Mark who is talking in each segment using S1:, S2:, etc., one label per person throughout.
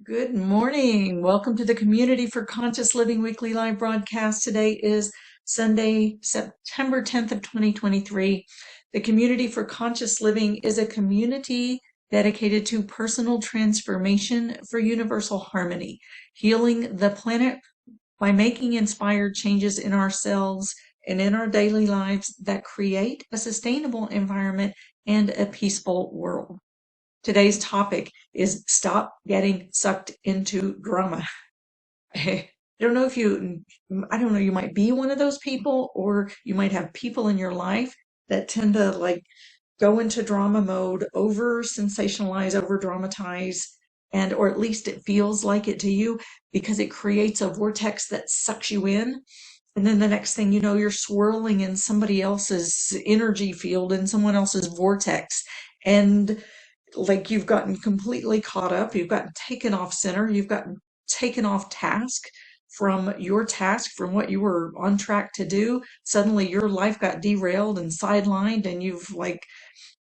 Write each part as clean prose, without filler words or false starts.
S1: Good morning. Welcome to the Community for Conscious Living weekly live broadcast. Today is Sunday, September 10th of 2023. The Community for Conscious Living is a community dedicated to personal transformation for universal harmony, healing the planet by making inspired changes in ourselves and in our daily lives that create a sustainable environment and a peaceful world. Today's topic is stop getting sucked into drama. I don't know if I don't know, you might be one of those people, or you might have people in your life that tend to go into drama mode, over sensationalize, over dramatize, or at least it feels like it to you because it creates a vortex that sucks you in. And then the next thing you know, you're swirling in somebody else's energy field, in someone else's vortex. And you've gotten completely caught up, you've gotten taken off center, you've gotten taken off task from your task, from what you were on track to do. Suddenly your life got derailed and sidelined, and you've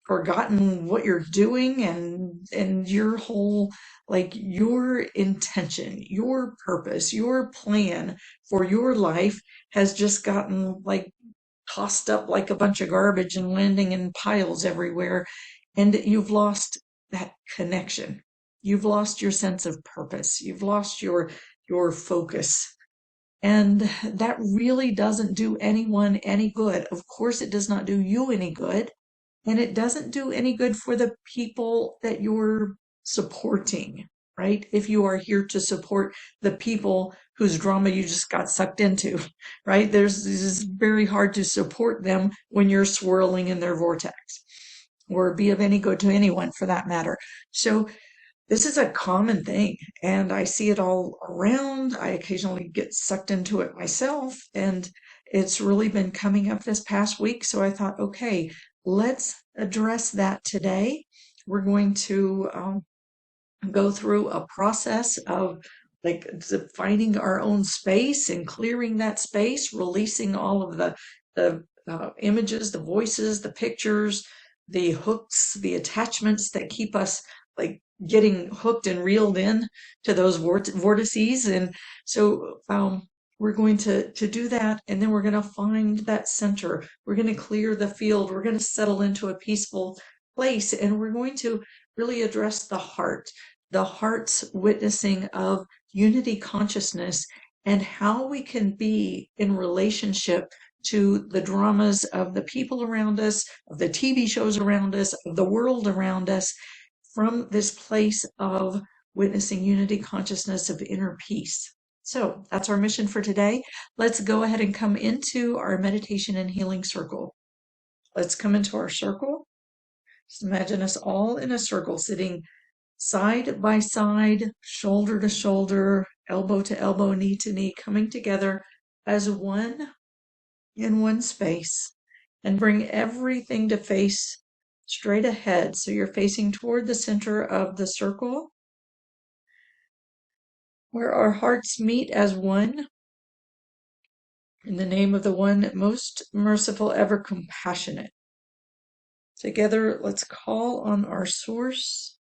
S1: forgotten what you're doing, and your whole, your intention, your purpose, your plan for your life has just gotten tossed up like a bunch of garbage and landing in piles everywhere. And you've lost that connection. You've lost your sense of purpose. You've lost your focus. And that really doesn't do anyone any good. Of course, it does not do you any good. And it doesn't do any good for the people that you're supporting, right? If you are here to support the people whose drama you just got sucked into, right? This is very hard to support them when you're swirling in their vortex, or be of any good to anyone for that matter. So this is a common thing, and I see it all around. I occasionally get sucked into it myself, and it's really been coming up this past week. So I thought, okay, let's address that today. We're going to go through a process of defining our own space and clearing that space, releasing all of the images, the voices, the pictures, the hooks, the attachments that keep us getting hooked and reeled in to those vortices. And so we're going to do that, and then we're going to find that center. We're going to clear the field. We're going to settle into a peaceful place, and we're going to really address the heart, the heart's witnessing of unity consciousness, and how we can be in relationship to the dramas of the people around us, of the TV shows around us, of the world around us, from this place of witnessing unity consciousness of inner peace. So that's our mission for today. Let's go ahead and come into our meditation and healing circle. Let's come into our circle. Just imagine us all in a circle, sitting side by side, shoulder to shoulder, elbow to elbow, knee to knee, coming together as one in one space, and bring everything to face straight ahead. So you're facing toward the center of the circle, where our hearts meet as one, in the name of the one most merciful, ever compassionate. Together, let's call on our source.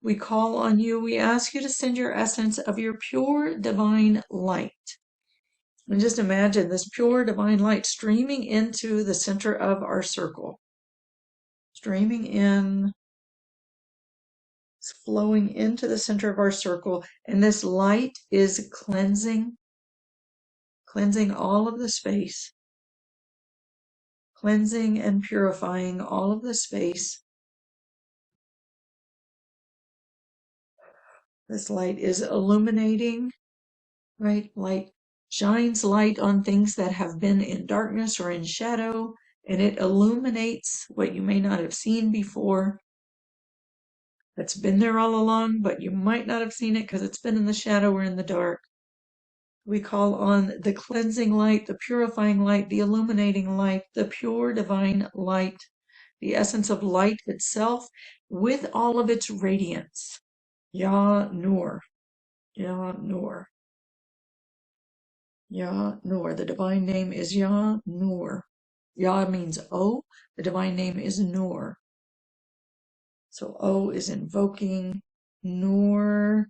S1: We call on you. We ask you to send your essence of your pure divine light. And just imagine this pure divine light streaming into the center of our circle. Streaming in, flowing into the center of our circle. And this light is cleansing all of the space. Cleansing and purifying all of the space. This light is illuminating, right? Light shines light on things that have been in darkness or in shadow, and it illuminates what you may not have seen before. That's been there all along, but you might not have seen it because it's been in the shadow or in the dark. We call on the cleansing light, the purifying light, the illuminating light, the pure divine light, the essence of light itself with all of its radiance. Ya Nur, Ya Nur, Ya Nur. The divine name is Ya Nur. Ya means O. The divine name is Nur. So O is invoking, nor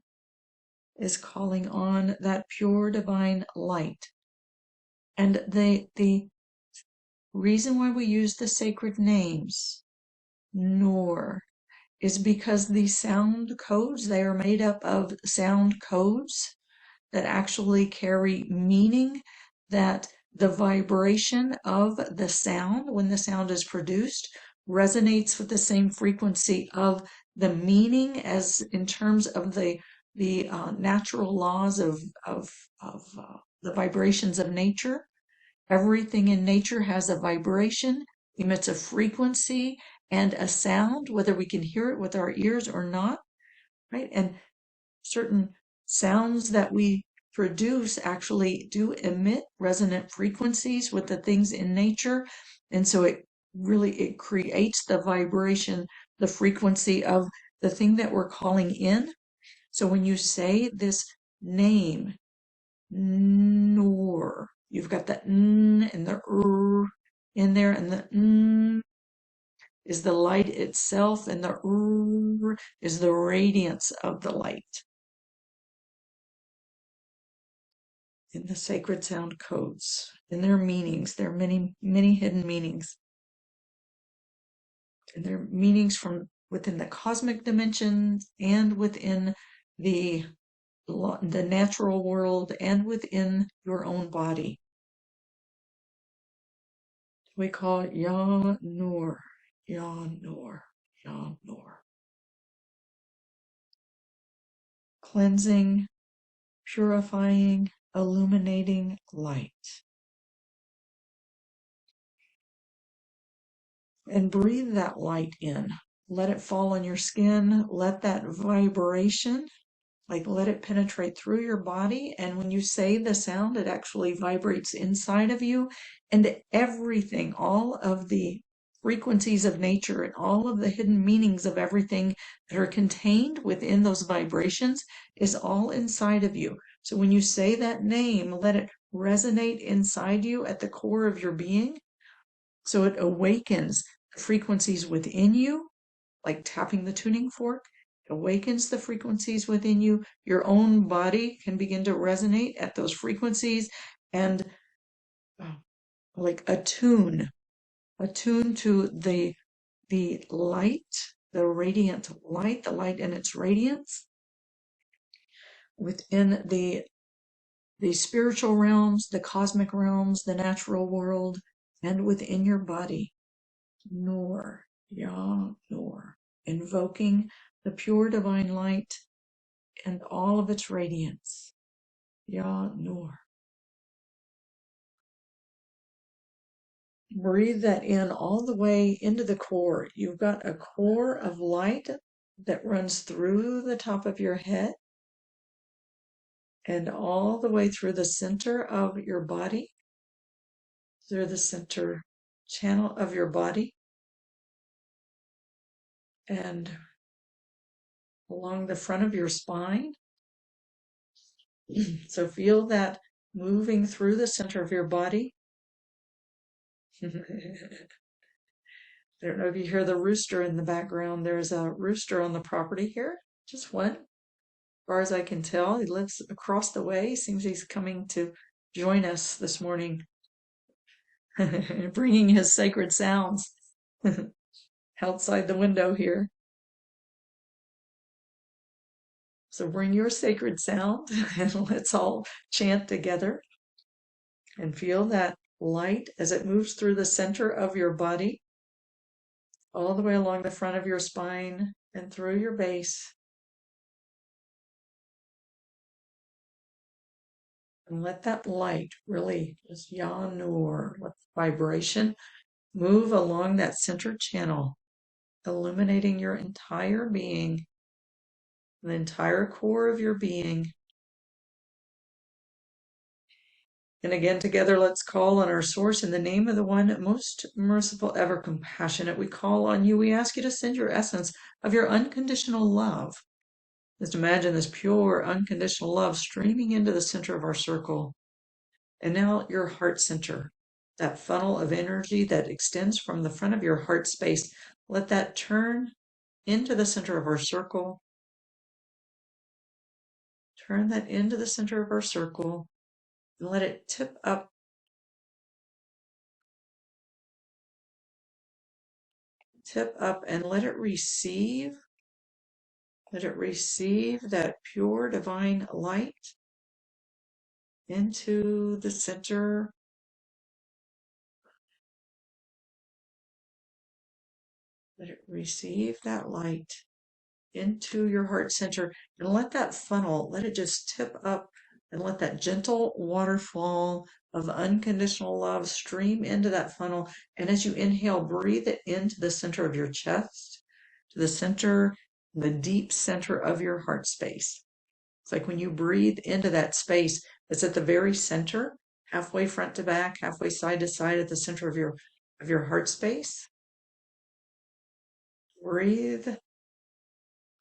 S1: is calling on that pure divine light. And the reason why we use the sacred names, nor, is because these sound codes, they are made up of sound codes that actually carry meaning, that the vibration of the sound when the sound is produced resonates with the same frequency of the meaning as in terms of the natural laws of the vibrations of nature. Everything in nature has a vibration, emits a frequency and a sound, whether we can hear it with our ears or not, right? And certain sounds that we produce actually do emit resonant frequencies with the things in nature. And so it creates the vibration, the frequency of the thing that we're calling in. So when you say this name, nor, you've got the n and the in there, and the n is the light itself, and the is the radiance of the light. In the sacred sound codes, in their meanings, there are many, many hidden meanings. And there are meanings from within the cosmic dimensions and within the natural world and within your own body. We call it Ya Nur, Ya Nur, Ya Nur. Cleansing, purifying, illuminating light. And breathe that light in. Let it fall on your skin. Let that vibration, let it penetrate through your body. And when you say the sound, it actually vibrates inside of you. And everything, all of the frequencies of nature and all of the hidden meanings of everything that are contained within those vibrations is all inside of you. So when you say that name, let it resonate inside you at the core of your being. So it awakens the frequencies within you, like tapping the tuning fork. It awakens the frequencies within you. Your own body can begin to resonate at those frequencies and like attune to the light, the radiant light, the light in its radiance within the spiritual realms, the cosmic realms, the natural world, and within your body. Nur, Ya Nur, invoking the pure divine light and all of its radiance. Ya Nur. Breathe that in all the way into the core. You've got a core of light that runs through the top of your head and all the way through the center of your body, through the center channel of your body, and along the front of your spine. So feel that moving through the center of your body. I don't know if you hear the rooster in the background. There's a rooster on the property here, just one. As far as I can tell, he lives across the way. Seems he's coming to join us this morning, bringing his sacred sounds outside the window here. So bring your sacred sound and let's all chant together and feel that light as it moves through the center of your body, all the way along the front of your spine and through your base. And let that light really, this Ya Nur, let the vibration move along that center channel, illuminating your entire being, the entire core of your being. And again, together, let's call on our source in the name of the one most merciful, ever compassionate. We call on you. We ask you to send your essence of your unconditional love. Just imagine this pure, unconditional love streaming into the center of our circle. And now your heart center, that funnel of energy that extends from the front of your heart space, let that turn into the center of our circle Turn that into the center of our circle and let it tip up. Tip up and let it receive. Let it receive that pure divine light into the center. Let it receive that light into your heart center and let that funnel, let it just tip up and let that gentle waterfall of unconditional love stream into that funnel. And as you inhale, breathe it into the center of your chest, to the center, the deep center of your heart space. It's like when you breathe into that space, it's at the very center, halfway front to back, halfway side to side at the center of your heart space. Breathe.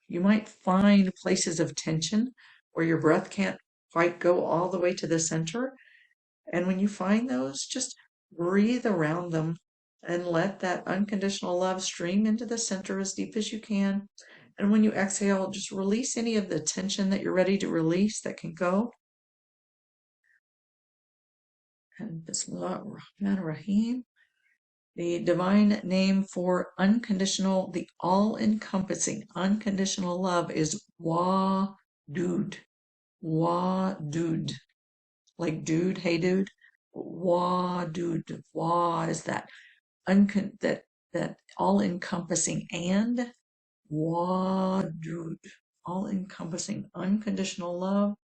S1: You might find places of tension where your breath can't quite go all the way to the center. And when you find those, just breathe around them and let that unconditional love stream into the center as deep as you can. And when you exhale, just release any of the tension that you're ready to release that can go. And Bismillah ar-Rahman ar-Rahim. The divine name for unconditional, the all-encompassing unconditional love is Wadud. Wadud. Like dude, hey dude. Wadud. Wa is that that all-encompassing and Wadud. All-encompassing unconditional love.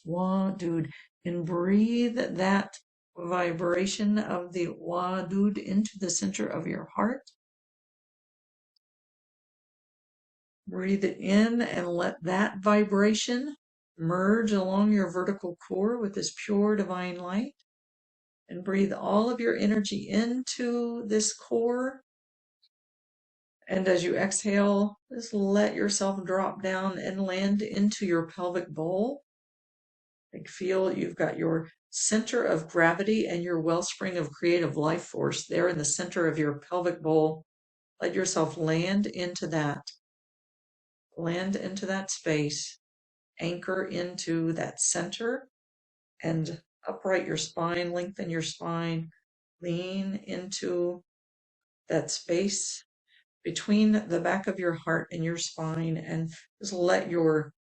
S1: Wadud. And breathe that vibration of the Wadud into the center of your heart. Breathe it in and let that vibration merge along your vertical core with this pure divine light. And breathe all of your energy into this core. And as you exhale, just let yourself drop down and land into your pelvic bowl. Like feel you've got your center of gravity and your wellspring of creative life force there in the center of your pelvic bowl. Let yourself land into that. Land into that space. Anchor into that center and upright your spine, lengthen your spine, lean into that space between the back of your heart and your spine, and just let your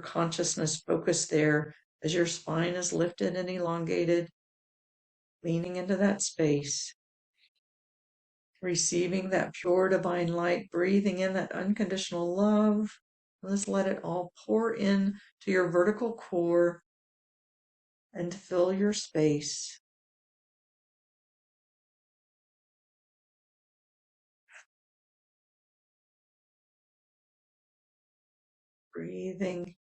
S1: consciousness focus there as your spine is lifted and elongated, leaning into that space, receiving that pure divine light, breathing in that unconditional love. Let's let it all pour in to your vertical core and fill your space. Breathing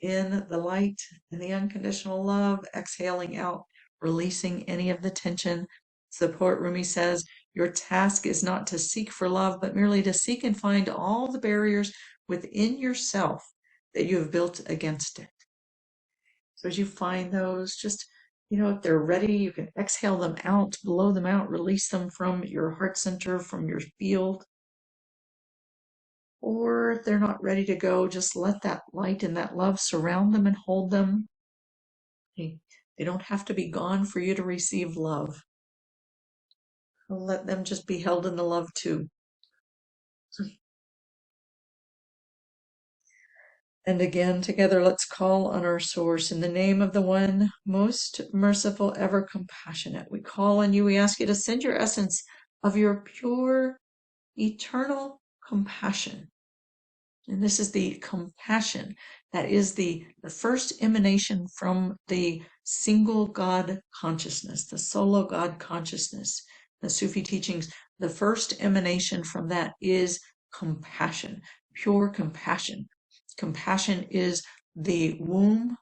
S1: in the light and the unconditional love, exhaling out, releasing any of the tension. Support Rumi says, your task is not to seek for love, but merely to seek and find all the barriers within yourself that you have built against it. So as you find those, just, if they're ready, you can exhale them out, blow them out, release them from your heart center, from your field. Or if they're not ready to go, just let that light and that love surround them and hold them. They don't have to be gone for you to receive love. Let them just be held in the love too. And again, together, let's call on our source in the name of the one most merciful, ever compassionate. We call on you. We ask you to send your essence of your pure, eternal compassion. And this is the compassion that is the first emanation from the single God consciousness, the solo God consciousness. The Sufi teachings, the first emanation from that is compassion, pure compassion. Compassion is the womb.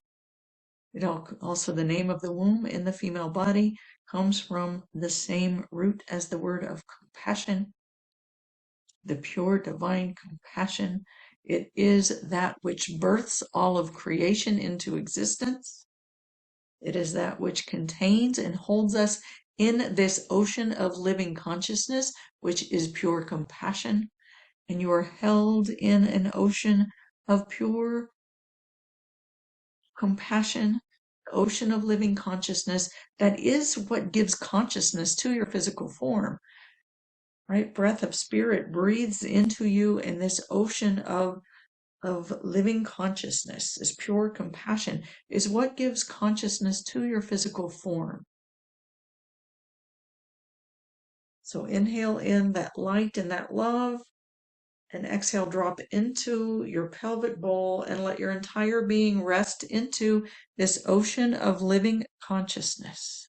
S1: Also, the name of the womb in the female body comes from the same root as the word of compassion. The pure divine compassion. It is that which births all of creation into existence. It is that which contains and holds us in this ocean of living consciousness, which is pure compassion. And you are held in an ocean of pure compassion, the ocean of living consciousness that is what gives consciousness to your physical form, right? Breath of spirit breathes into you, and this ocean of living consciousness, this pure compassion, is what gives consciousness to your physical form. So inhale in that light and that love, and exhale, drop into your pelvic bowl and let your entire being rest into this ocean of living consciousness.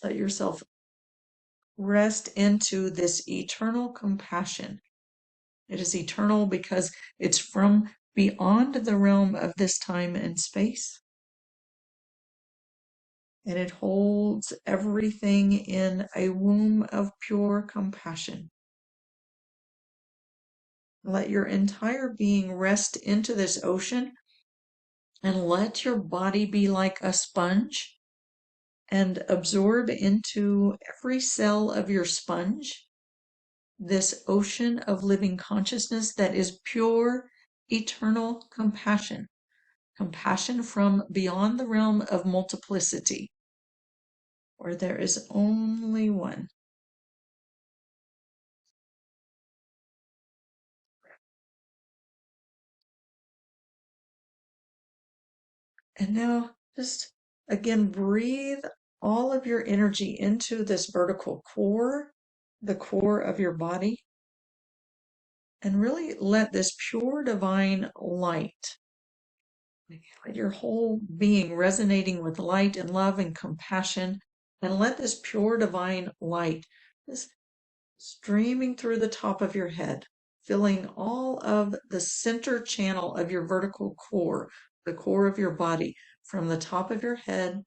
S1: Let yourself rest into this eternal compassion. It is eternal because it's from beyond the realm of this time and space. And it holds everything in a womb of pure compassion. Let your entire being rest into this ocean, and let your body be like a sponge and absorb into every cell of your sponge this ocean of living consciousness that is pure, eternal compassion. Compassion from beyond the realm of multiplicity, where there is only one. And now just again breathe all of your energy into this vertical core, the core of your body, and really let this pure divine light, let your whole being resonating with light and love and compassion, and let this pure divine light just streaming through the top of your head, filling all of the center channel of your vertical core, the core of your body, from the top of your head,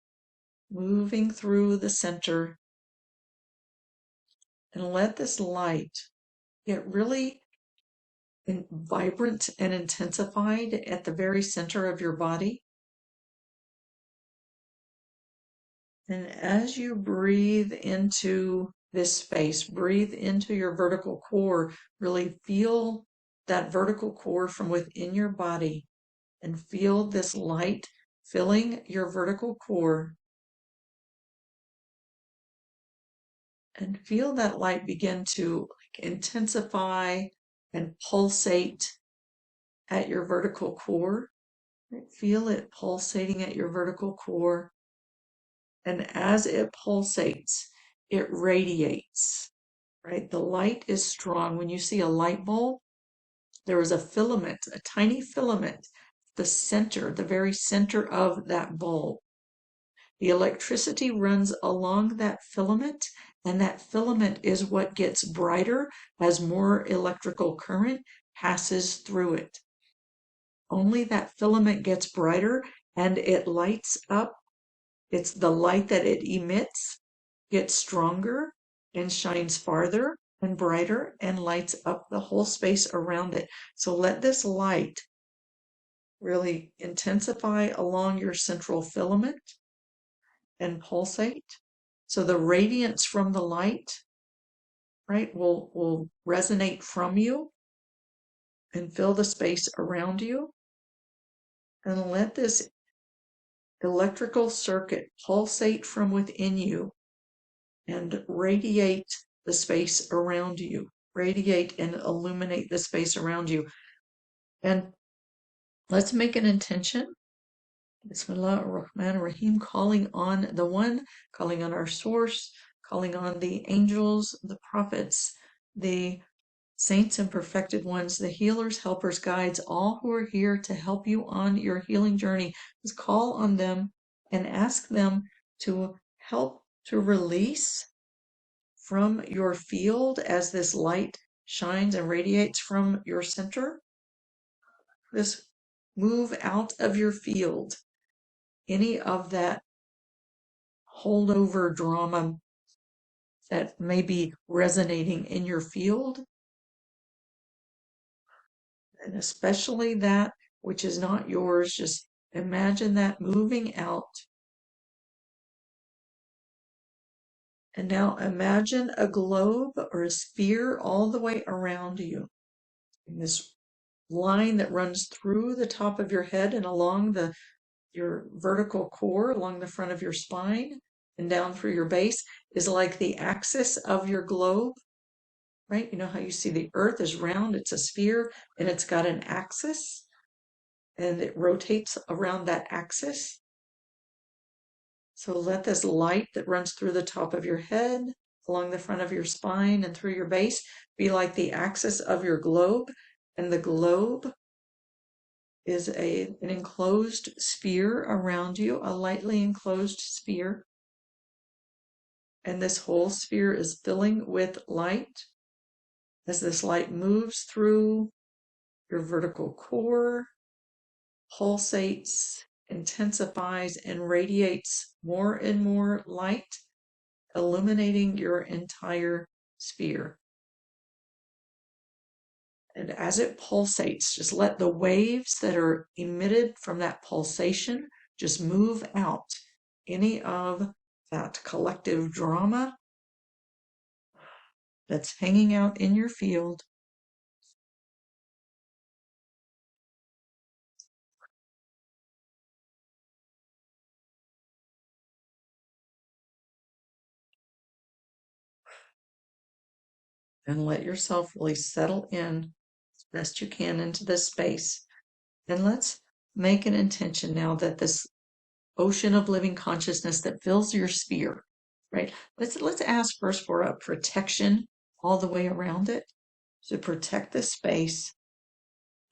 S1: moving through the center. And let this light get really vibrant and intensified at the very center of your body. And as you breathe into this space, breathe into your vertical core, really feel that vertical core from within your body, and feel this light filling your vertical core, and feel that light begin to intensify and pulsate at your vertical core. Feel it pulsating at your vertical core. And as it pulsates, it radiates, right? The light is strong. When you see a light bulb, there is a filament, a tiny filament, the center, the very center of that bulb. The electricity runs along that filament, and that filament is what gets brighter as more electrical current passes through it. Only that filament gets brighter and it lights up. It's the light that it emits gets stronger and shines farther and brighter and lights up the whole space around it. So let this light really intensify along your central filament and pulsate. So the radiance from the light, right, will resonate from you and fill the space around you. And let this electrical circuit pulsate from within you and radiate the space around you. Radiate and illuminate the space around you. And let's make an intention. Bismillah ar-Rahman ar-Rahim, calling on the one, calling on our source, calling on the angels, the prophets, the saints and perfected ones, the healers, helpers, guides, all who are here to help you on your healing journey. Just call on them and ask them to help to release from your field as this light shines and radiates from your center. Just move out of your field any of that holdover drama that may be resonating in your field, and especially that which is not yours. Just imagine that moving out. And now imagine a globe or a sphere all the way around you. In this line that runs through the top of your head and along the your vertical core along the front of your spine and down through your base is like the axis of your globe, right? You know how you see the earth is round, it's a sphere, and it's got an axis, and it rotates around that axis. So let this light that runs through the top of your head, along the front of your spine, and through your base be like the axis of your globe. And the globe is an enclosed sphere around you, a lightly enclosed sphere. And this whole sphere is filling with light. As this light moves through your vertical core, pulsates, intensifies, and radiates more and more light, illuminating your entire sphere. And as it pulsates, just let the waves that are emitted from that pulsation just move out any of that collective drama that's hanging out in your field. And let yourself really settle in as best you can into this space. And let's make an intention now that this ocean of living consciousness that fills your sphere, right? Let's ask first for a protection all the way around it. So protect this space,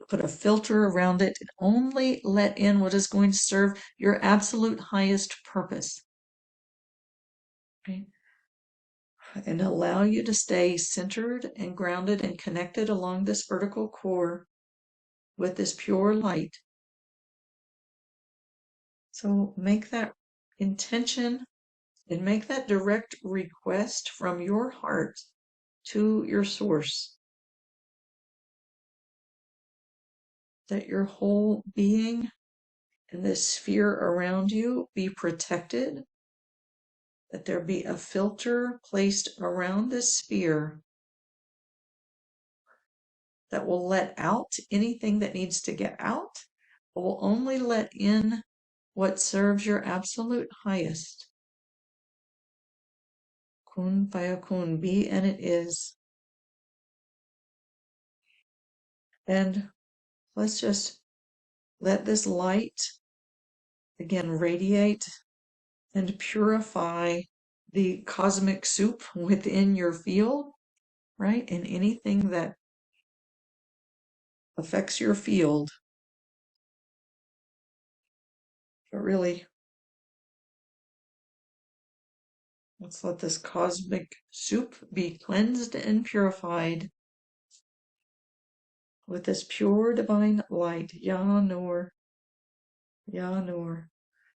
S1: put a filter around it, and only let in what is going to serve your absolute highest purpose, right? And allow you to stay centered and grounded and connected along this vertical core with this pure light. So make that intention and make that direct request from your heart to your source that your whole being and this sphere around you be protected, that there be a filter placed around this sphere that will let out anything that needs to get out, but will only let in what serves your absolute highest. Kun fayakun, be and it is. And let's just let this light again radiate and purify the cosmic soup within your field, right? And anything that affects your field. But really, let's let this cosmic soup be cleansed and purified with this pure divine light, Ya Nur, Ya Nur.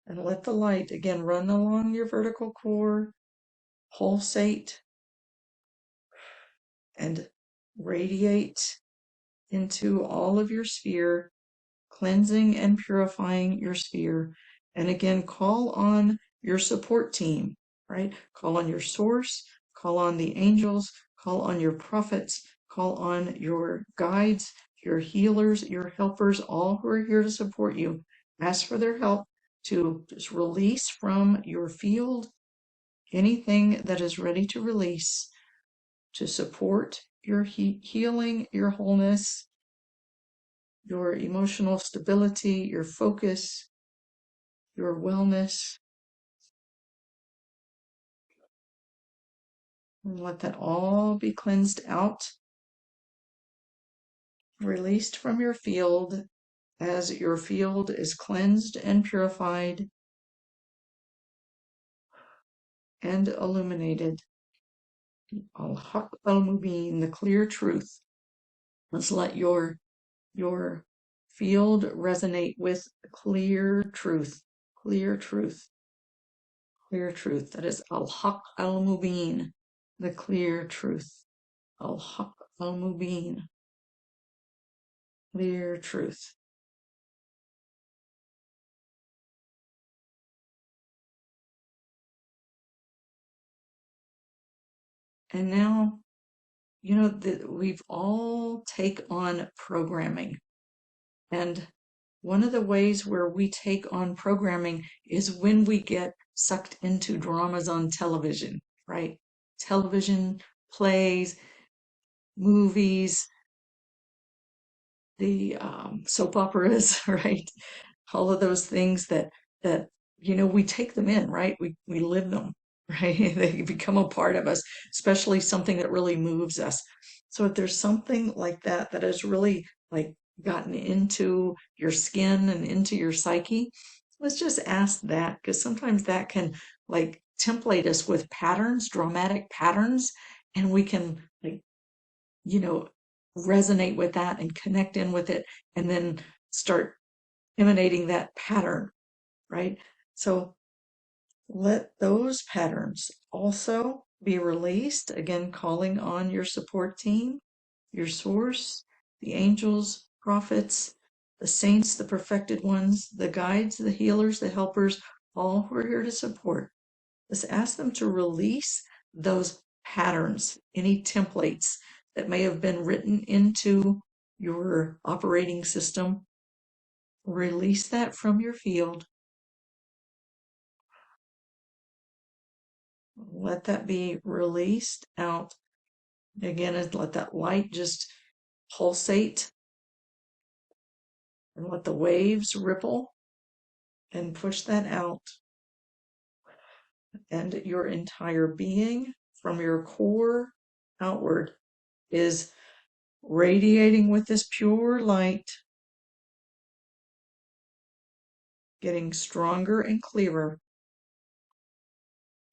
S1: And let the light again run along your vertical core, pulsate, and radiate into all of your sphere, cleansing and purifying your sphere. And again, call on your support team, right? Call on your source, call on the angels, call on your prophets, call on your guides, your healers, your helpers, all who are here to support you. Ask for their help to just release from your field anything that is ready to release to support your healing, your wholeness, your emotional stability, your focus, your wellness. And let that all be cleansed out, released from your field as your field is cleansed and purified and illuminated. Al-Haq al-Mubin, the clear truth. Let's let your field resonate with clear truth, clear truth, clear truth. That is Al-Haq al-Mubin, the clear truth. Al-Haq al-Mubin, clear truth. And now, you know, that we've all take on programming, and One of the ways where we take on programming is when we get sucked into dramas on television, right? Television, plays, movies, the soap operas, right? All of those things that we take them in, right? We live them, right? They become a part of us, especially something that really moves us. So if there's something like that that has really like gotten into your skin and into your psyche, let's just ask that, because sometimes that can like template us with patterns, dramatic patterns, and we can like you know resonate with that and connect in with it, and then start emanating that pattern, right? So let those patterns also be released. Again, calling on your support team, your source, the angels, prophets, the saints, the perfected ones, the guides, the healers, the helpers, all who are here to support. Let's ask them to release those patterns, any templates that may have been written into your operating system. Release that from your field. Let that be released out. Again, and let that light just pulsate and let the waves ripple and push that out. And your entire being from your core outward is radiating with this pure light, getting stronger and clearer,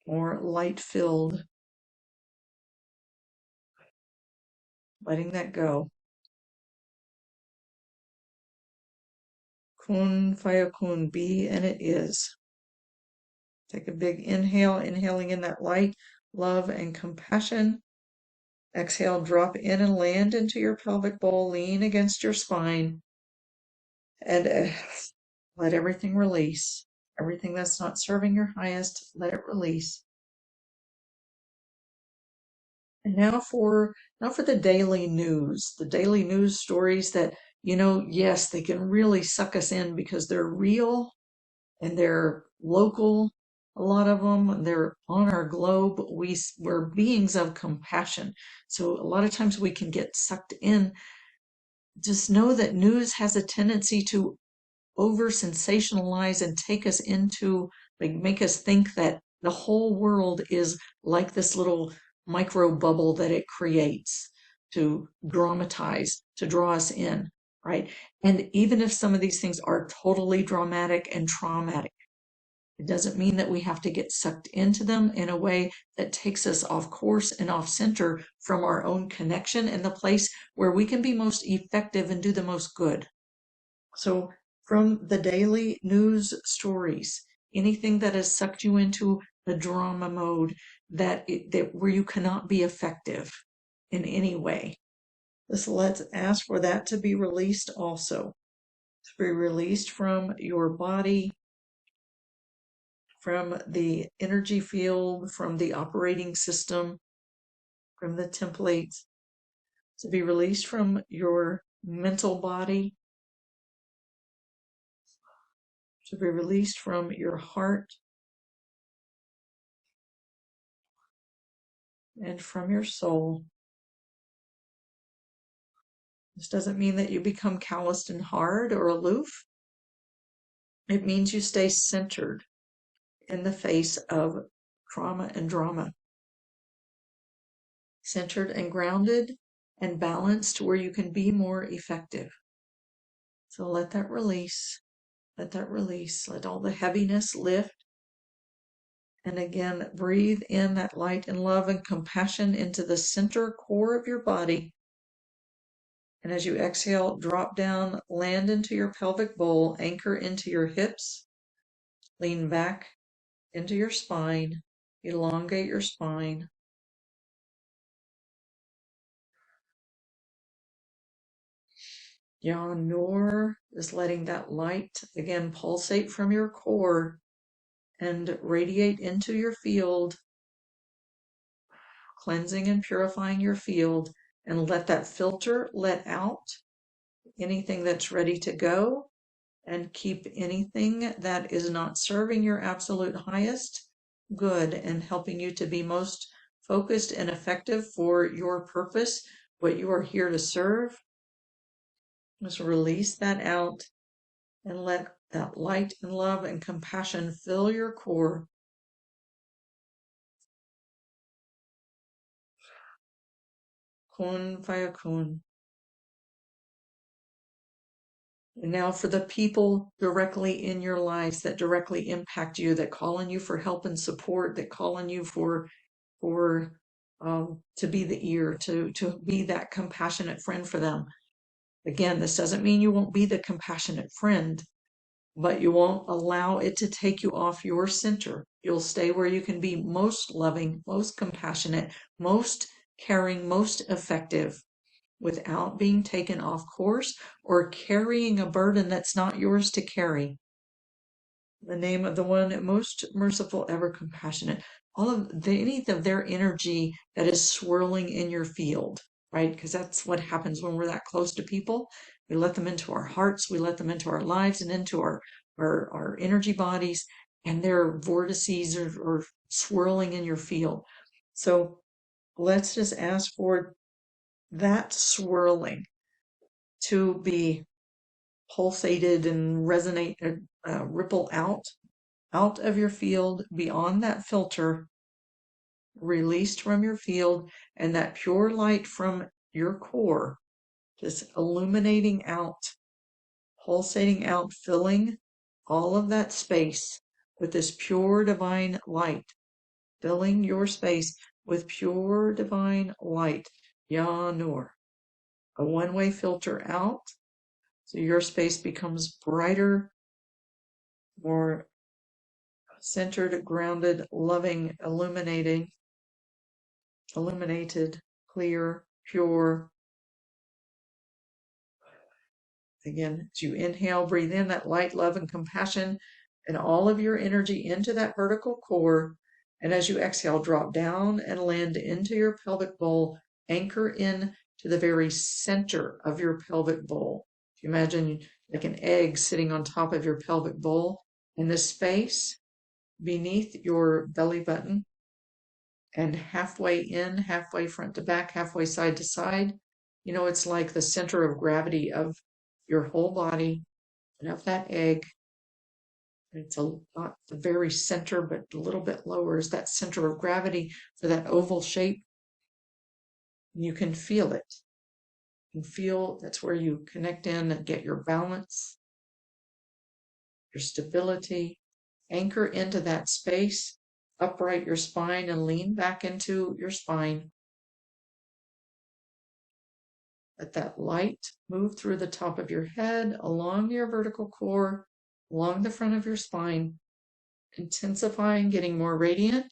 S1: more light filled, letting that go. Kun fayakun, be, and it is. Take a big inhale, inhaling in that light, love, and compassion. Exhale, drop in and land into your pelvic bowl, lean against your spine, and let everything release. Everything that's not serving your highest, let it release. And now for the daily news, the daily news stories that, yes, they can really suck us in because they're real and they're local. A lot of them, and they're on our globe. We're beings of compassion. So a lot of times we can get sucked in. Just know that news has a tendency to over sensationalize and take us into, like, make us think that the whole world is like this little micro bubble that it creates to dramatize, to draw us in, right? And even if some of these things are totally dramatic and traumatic, it doesn't mean that we have to get sucked into them in a way that takes us off course and off center from our own connection and the place where we can be most effective and do the most good. So, from the daily news stories, anything that has sucked you into a drama mode that where you cannot be effective in any way, let's ask for that to be released also. To be released from your body, from the energy field, from the operating system, from the templates, to be released from your mental body, to be released from your heart, and from your soul. This doesn't mean that you become calloused and hard or aloof. It means you stay centered in the face of trauma and drama. Centered and grounded and balanced where you can be more effective. So let that release. Let that release. Let all the heaviness lift. And again, breathe in that light and love and compassion into the center core of your body. And as you exhale, drop down, land into your pelvic bowl, anchor into your hips, lean back into your spine, elongate your spine. Yan Nur is letting that light again pulsate from your core and radiate into your field, cleansing and purifying your field, and let that filter let out anything that's ready to go and keep anything that is not serving your absolute highest good and helping you to be most focused and effective for your purpose, what you are here to serve. Just release that out and let that light and love and compassion fill your core. Kun fayakun. And now for the people directly in your lives that directly impact you, that call on you for help and support, that call on you for to be the ear, to be that compassionate friend for them. Again, this doesn't mean you won't be the compassionate friend, but you won't allow it to take you off your center. You'll stay where you can be most loving, most compassionate, most caring, most effective without being taken off course or carrying a burden that's not yours to carry. The name of the one most merciful, ever compassionate. All of any of their energy that is swirling in your field, right? Because that's what happens when we're that close to people. We let them into our hearts, we let them into our lives and into our energy bodies, and their vortices are swirling in your field. So let's just ask for that swirling to be pulsated and resonate, ripple out of your field, beyond that filter, released from your field, and that pure light from your core, just illuminating out, pulsating out, filling all of that space with this pure divine light, filling your space with pure divine light, Ya Nur, a one-way filter out, so your space becomes brighter, more centered, grounded, loving, illuminated, clear, pure. Again, as you inhale, breathe in that light, love, and compassion, and all of your energy into that vertical core. And as you exhale, drop down and land into your pelvic bowl, anchor in to the very center of your pelvic bowl. If you imagine like an egg sitting on top of your pelvic bowl, in the space beneath your belly button, and halfway in, halfway front to back, halfway side to side. You know, it's like the center of gravity of your whole body and of that egg. It's not the very center, but a little bit lower is that center of gravity for that oval shape. You can feel it. You can feel that's where you connect in and get your balance, your stability. Anchor into that space, upright your spine and lean back into your spine. Let that light move through the top of your head, along your vertical core, along the front of your spine, intensifying, getting more radiant,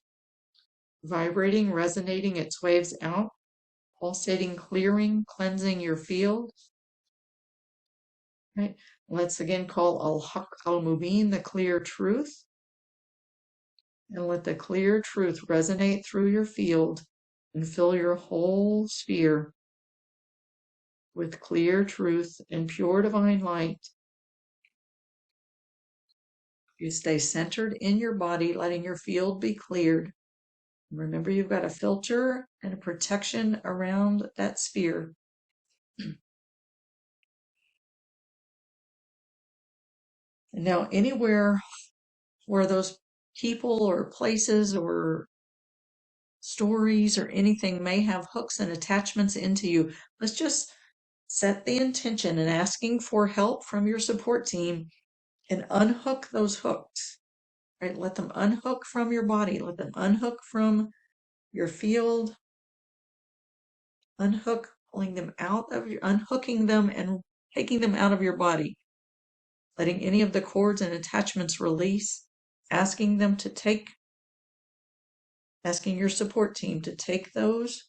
S1: vibrating, resonating its waves out, pulsating, clearing, cleansing your field. Right? Let's again call Al-Haq Al-Mubin, the clear truth. And let the clear truth resonate through your field and fill your whole sphere with clear truth and pure divine light. You stay centered in your body, letting your field be cleared. Remember, you've got a filter and a protection around that sphere. And now anywhere where those people or places or stories or anything may have hooks and attachments into you, let's just set the intention and asking for help from your support team and unhook those hooks, right? Let them unhook from your body. Let them unhook from your field. Pulling them out of your, unhooking them and taking them out of your body. Letting any of the cords and attachments release. Asking your support team to take those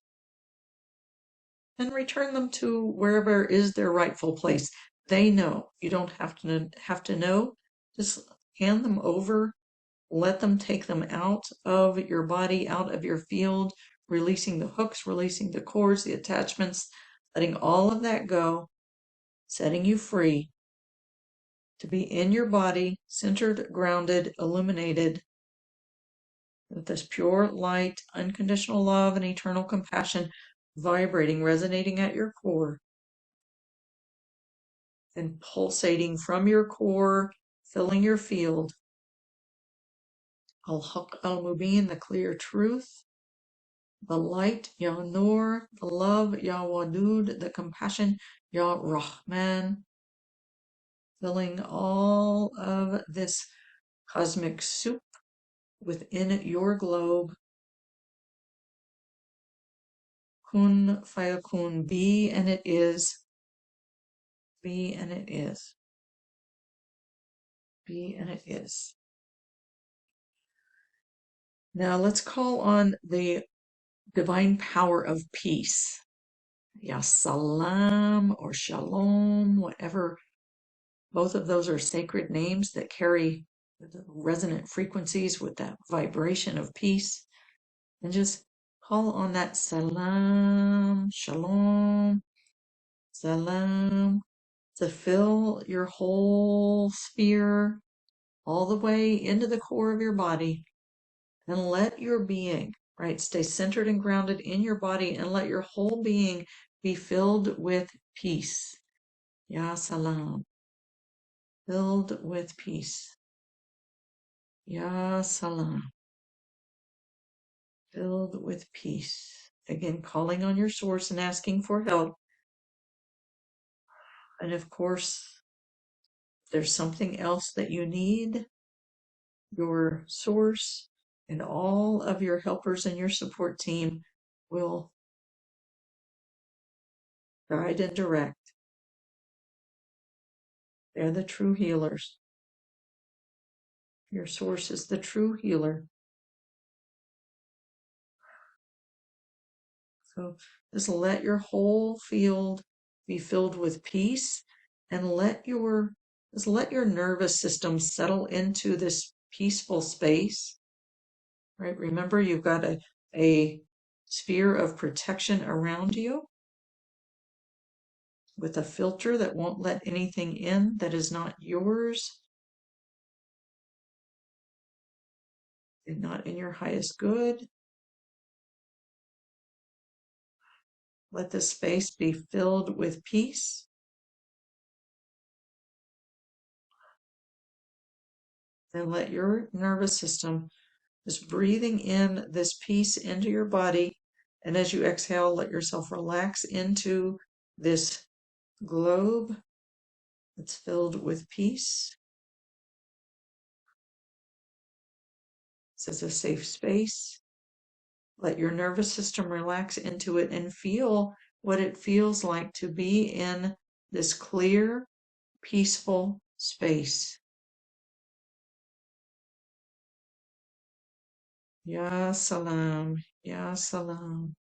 S1: and return them to wherever is their rightful place. They know. You don't have to know. Just hand them over. Let them take them out of your body, out of your field, releasing the hooks, releasing the cords, the attachments, letting all of that go, setting you free to be in your body, centered, grounded, illuminated with this pure light, unconditional love, and eternal compassion vibrating, resonating at your core, and pulsating from your core, filling your field. Al-Haq al-Mubin, the clear truth, the light, Ya Nur, the love, Ya Wadud, the compassion, Ya Rahman, filling all of this cosmic soup within your globe. Kun fayakun, be and it is, be and it is, be and it is. Now let's call on the divine power of peace. Ya Salam or Shalom, whatever. Both of those are sacred names that carry resonant frequencies with that vibration of peace. And just call on that Salam, Shalom, Salam to fill your whole sphere all the way into the core of your body, and let your being, right, stay centered and grounded in your body, and let your whole being be filled with peace. Ya Salam, filled with peace. Ya Salam, filled with peace. Again, calling on your source and asking for help. And of course, if there's something else that you need, your source and all of your helpers and your support team will guide and direct. They're the true healers. Your source is the true healer. So just let your whole field be filled with peace, and just let your nervous system settle into this peaceful space. Right? Remember, you've got a sphere of protection around you with a filter that won't let anything in that is not yours and not in your highest good. Let this space be filled with peace. And let your nervous system just breathing in this peace into your body. And as you exhale, let yourself relax into this globe that's filled with peace. This is a safe space. Let your nervous system relax into it and feel what it feels like to be in this clear, peaceful space. Ya Salam, Ya Salam,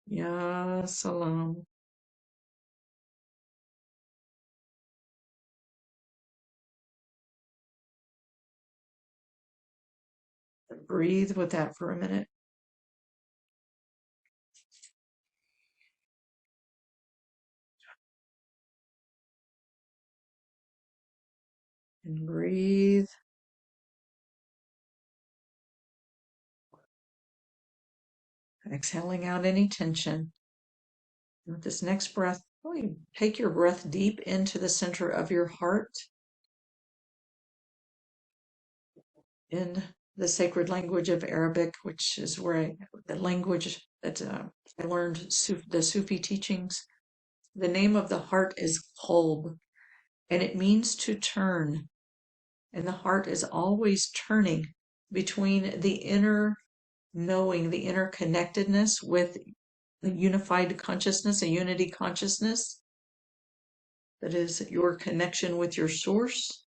S1: Ya Salam. Breathe with that for a minute. And breathe. Exhaling out any tension. With this next breath, really take your breath deep into the center of your heart. In the sacred language of Arabic, which is the language that I learned the Sufi teachings. The name of the heart is Qalb, and it means to turn. And the heart is always turning between the inner knowing, the inner connectedness with a unified consciousness, a unity consciousness that is your connection with your source.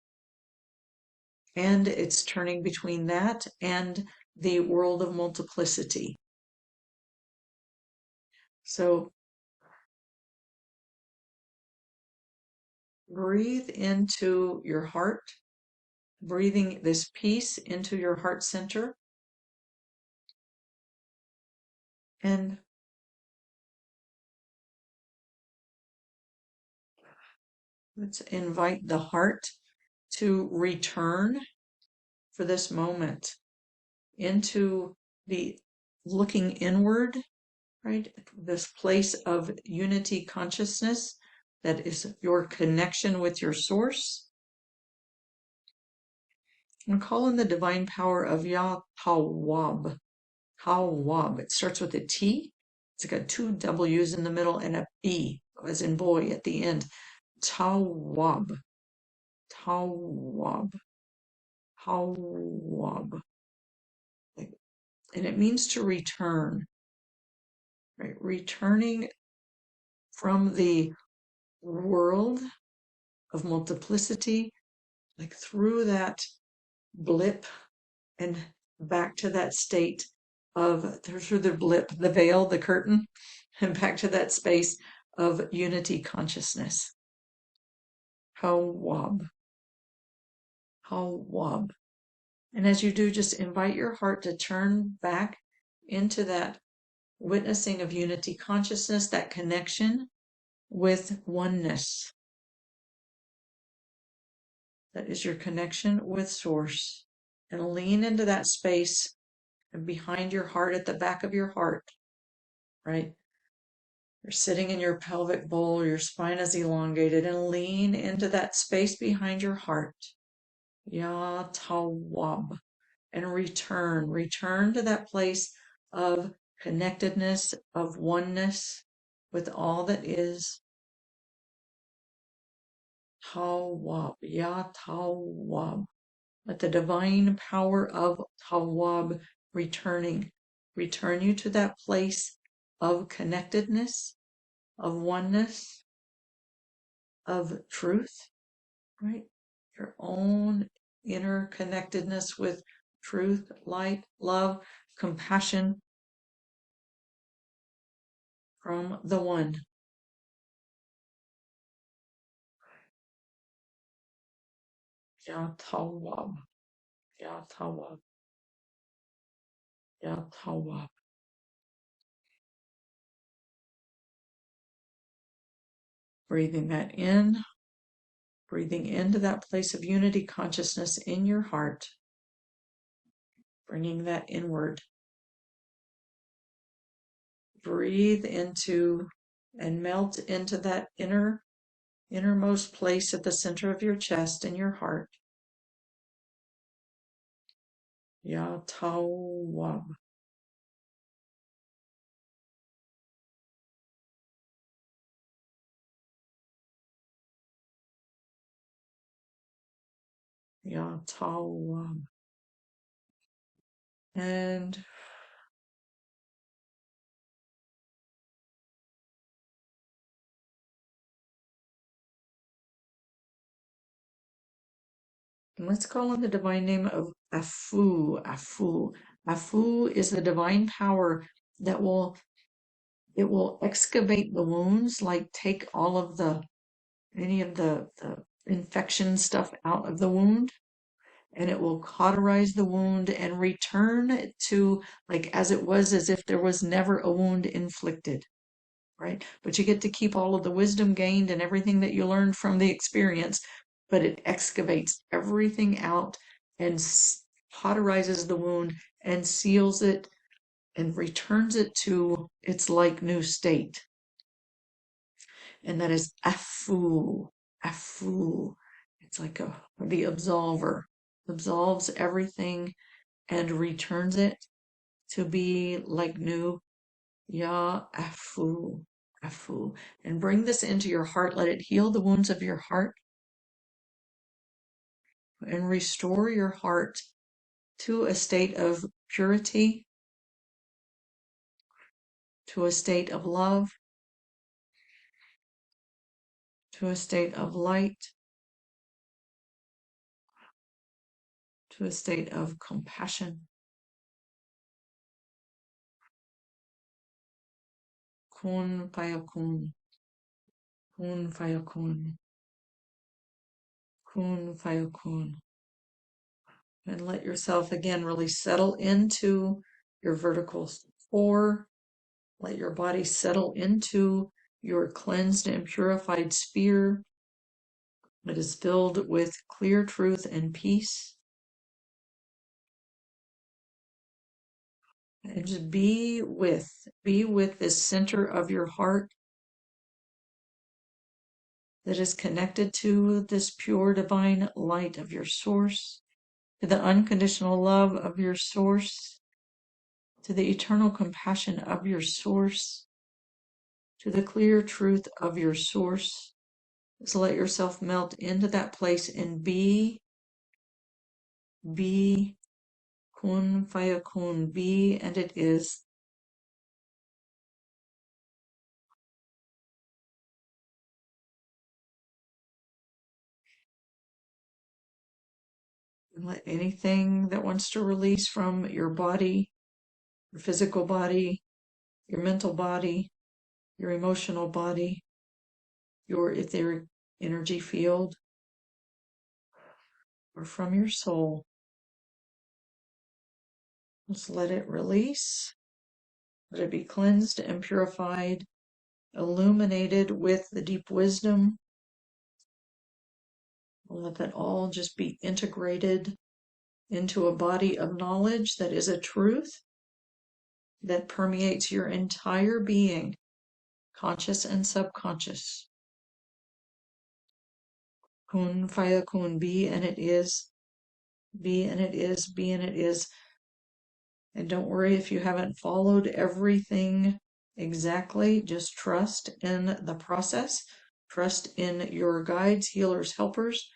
S1: And it's turning between that and the world of multiplicity. So breathe into your heart, breathing this peace into your heart center. And let's invite the heart to return for this moment into the looking inward, right? This place of unity consciousness that is your connection with your source. And call in the divine power of Yah Tawab. Tawab. It starts with a T. It's got two W's in the middle and a B, as in boy, at the end. Tawab. Tawab. Tawab. And it means to return, right? Returning from the world of multiplicity, like through that blip and back to that state of, through the blip, the veil, the curtain, and back to that space of unity consciousness. Hawab. Hawab. And as you do, just invite your heart to turn back into that witnessing of unity consciousness, that connection with oneness. That is your connection with source. And lean into that space and behind your heart, at the back of your heart, right? You're sitting in your pelvic bowl, your spine is elongated, and lean into that space behind your heart. Ya Tawab. And return to that place of connectedness, of oneness with all that is. Tawab, Ya Tawab. Let the divine power of Tawab return you to that place of connectedness, of oneness, of truth, right? Your own inner connectedness with truth, light, love, compassion from the one. Ya Tawab, Ya Tawab, Ya Tawab. Breathing that in, breathing into that place of unity consciousness in your heart, bringing that inward. Breathe into and melt into that innermost place at the center of your chest and your heart. Ya Tawab. Ya Tawab. And let's call on the divine name of Afu. Afu. Afu is the divine power that will excavate the wounds, like take all of any of the infection stuff out of the wound, and it will cauterize the wound and return it to like as it was, as if there was never a wound inflicted, right? But you get to keep all of the wisdom gained and everything that you learned from the experience, but it excavates everything out and cauterizes the wound and seals it and returns it to its like new state. And that is afu, afu. It's like the absolver, absolves everything and returns it to be like new. Ya afu, afu. And bring this into your heart. Let it heal the wounds of your heart and restore your heart to a state of purity, to a state of love, to a state of light, to a state of compassion. Kun fayakun, kun fayakun, kun fayakun. And let yourself again really settle into your vertical core. Let your body settle into your cleansed and purified sphere. It is filled with clear truth and peace. And just be with this center of your heart that is connected to this pure divine light of your source, to the unconditional love of your source, to the eternal compassion of your source, to the clear truth of your source. Just let yourself melt into that place and be kun fayakun, be, and it is. And let anything that wants to release from your body, your physical body, your mental body, your emotional body, your etheric energy field, or from your soul, just let it release. Let it be cleansed and purified, illuminated with the deep wisdom. Let that all just be integrated into a body of knowledge that is a truth that permeates your entire being, conscious and subconscious. Kun faya kun, be and it is, be and it is, be and it is. And don't worry if you haven't followed everything exactly, just trust in the process, trust in your guides, healers, helpers,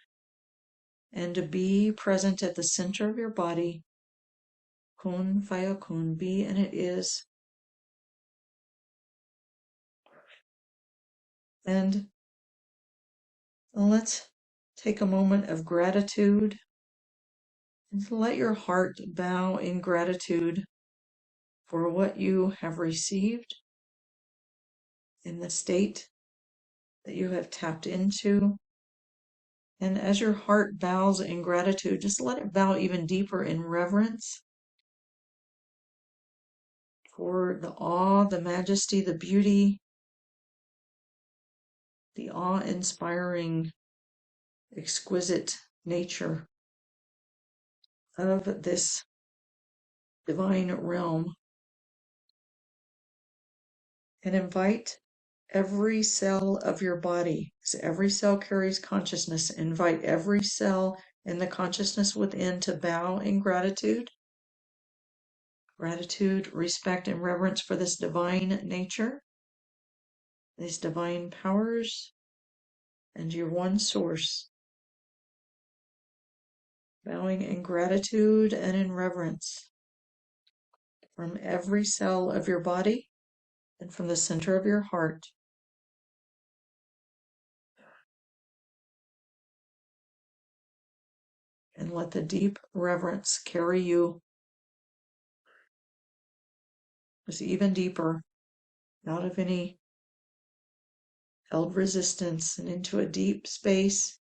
S1: and to be present at the center of your body. Kun faya kun, be and it is. And let's take a moment of gratitude and let your heart bow in gratitude for what you have received in the state that you have tapped into. And as your heart bows in gratitude, just let it bow even deeper in reverence for the awe, the majesty, the beauty, the awe-inspiring, exquisite nature of this divine realm. And invite every cell of your body, because every cell carries consciousness. Invite every cell in the consciousness within to bow in gratitude. Gratitude, respect, and reverence for this divine nature, these divine powers, and your one source. Bowing in gratitude and in reverence from every cell of your body and from the center of your heart. And let the deep reverence carry you just even deeper out of any held resistance and into a deep space,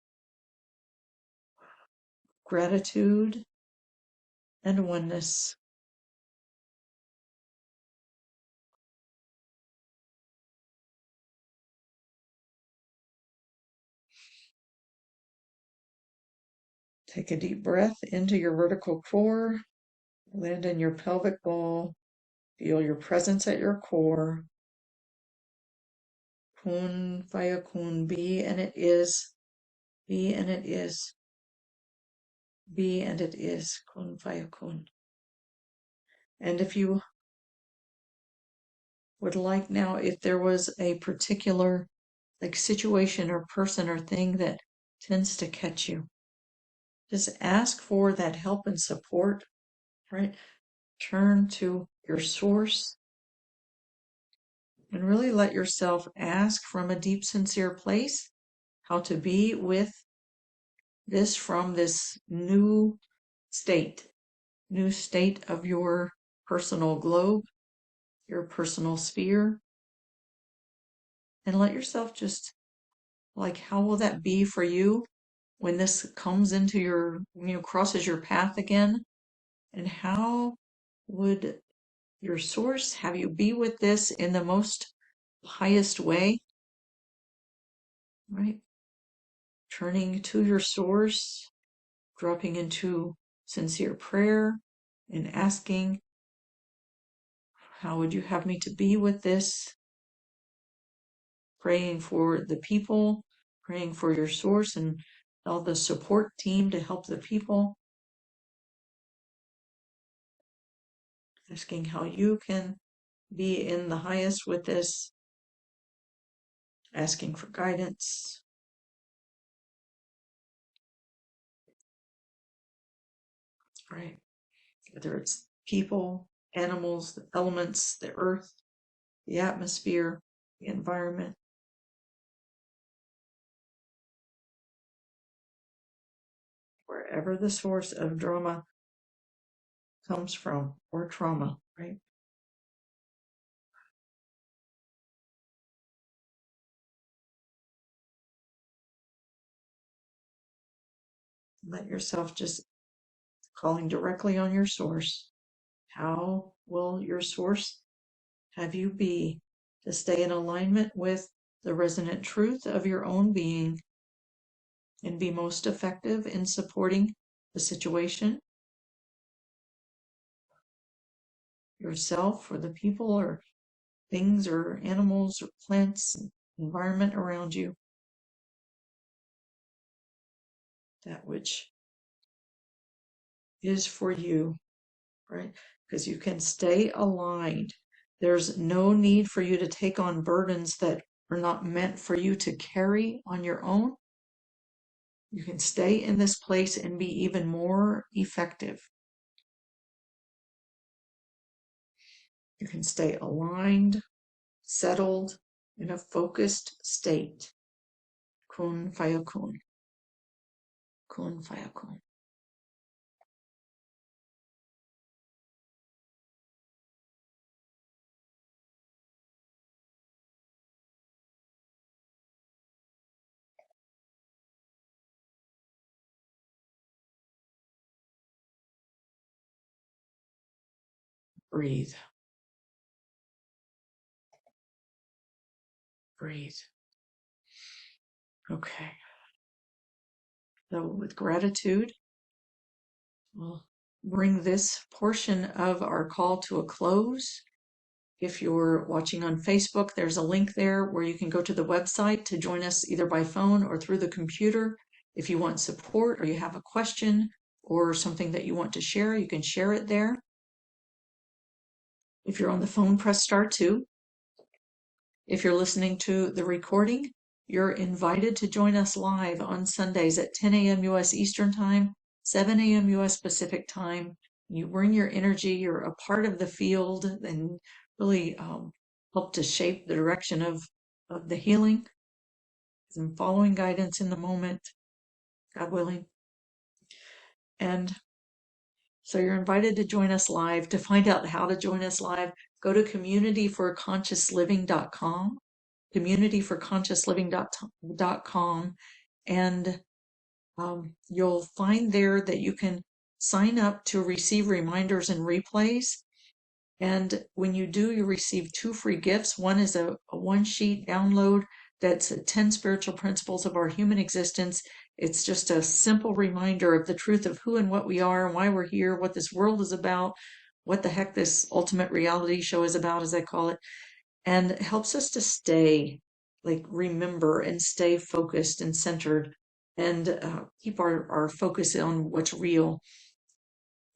S1: gratitude and oneness. Take a deep breath into your vertical core, land in your pelvic bowl, feel your presence at your core. Kun faya kun, be and it is, be and it is, be and it is, kun faya kun. And if you would like now, if there was a particular like situation or person or thing that tends to catch you, just ask for that help and support, right? Turn to your source and really let yourself ask from a deep, sincere place how to be with this from this new state of your personal globe, your personal sphere. And let yourself just like, how will that be for you when this comes into your, crosses your path again? And how would your source have you be with this in the most highest way, right? turning to your source, dropping into sincere prayer and asking, how would you have me to be with this? Praying for the people, praying for your source and all the support team to help the people. Asking how you can be in the highest with this. Asking for guidance. Right. Whether it's people, animals, the elements, the earth, the atmosphere, the environment. Wherever the source of drama comes from, or trauma, right? Let yourself just calling directly on your source. How will your source have you be to stay in alignment with the resonant truth of your own being and be most effective in supporting the situation, yourself, or the people, or things, or animals, or plants, environment around you? That which is for you, right? Because you can stay aligned. There's no need for you to take on burdens that are not meant for you to carry on your own. You can stay in this place and be even more effective. You can stay aligned, settled, in a focused state. Kun fayakun. Kun fayakun. Breathe. Breathe. Okay. So with gratitude, we'll bring this portion of our call to a close. If you're watching on Facebook, there's a link there where you can go to the website to join us either by phone or through the computer. If you want support or you have a question or something that you want to share, you can share it there. If you're on the phone, press *2. If you're listening to the recording, you're invited to join us live on Sundays at 10 a.m. U.S. Eastern Time, 7 a.m. U.S. Pacific Time. You bring your energy, you're a part of the field, and really help to shape the direction of the healing and following guidance in the moment, God willing. And so you're invited to join us live. To find out how to join us live, go to communityforconsciousliving.com, communityforconsciousliving.com, and you'll find there that you can sign up to receive reminders and replays. And when you do, you receive 2 free gifts. One is a one-sheet download that's 10 spiritual principles of our human existence. It's just a simple reminder of the truth of who and what we are and why we're here, what this world is about, what the heck this ultimate reality show is about, as I call it, and it helps us to stay, remember and stay focused and centered and keep our focus on what's real.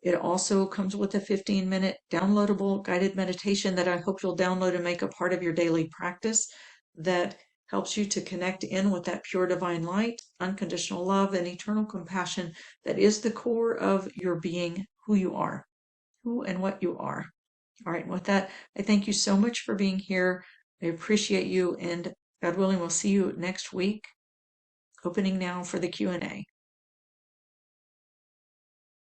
S1: It also comes with a 15-minute downloadable guided meditation that I hope you'll download and make a part of your daily practice that helps you to connect in with that pure divine light, unconditional love, and eternal compassion that is the core of your being, who you are, who and what you are. All right, and with that, I thank you so much for being here. I appreciate you, and God willing, we'll see you next week. Opening now for the Q&A.